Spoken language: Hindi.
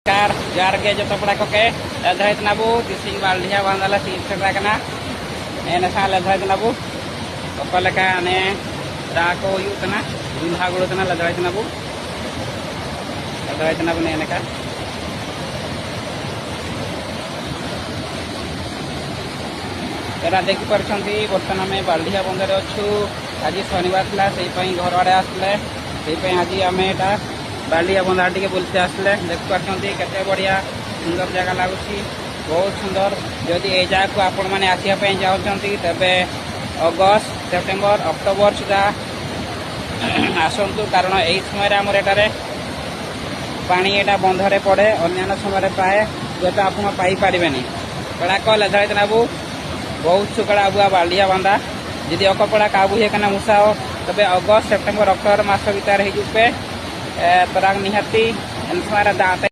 कार जार के जो तपड़ा को के लधराइत नाबू तिसिंग बाल्डिया बांधला सीट फेरा कना एने सा लधराइत नाबू ओकलका ने दा को युतना दुल्हा गुड़तना लधराइत नाबू ने एनेका एरा देखि परछंती बर्तमान में बाल्डिया बंदर अच्छु आज शनिवार था से घर आड़े आसले से आज आम एटा बाल्डिया बंधार टे बुलते आसले देख पार्टी केते बढ़िया सुंदर जगह लगुच बहुत सुंदर जदि ये जगह को आपण मैंने आसापी चाहते तेरे अगस्त सेप्टेम्बर अक्टोबर सुधा आसतु कारण यही समय आमर एटारे पानी एटा बंधरे पड़े अन्य समय प्राय जो आप पाइपर कड़ाक लधराइत नाबू बहुत सुकड़ा आबुआ बाल्डिया बांधा जदि अकपड़ा काबू हेकना मुसा तबे अगस्त सेप्टेम्बर अक्टोबर मास भीतर पे तराग निहाती दाँत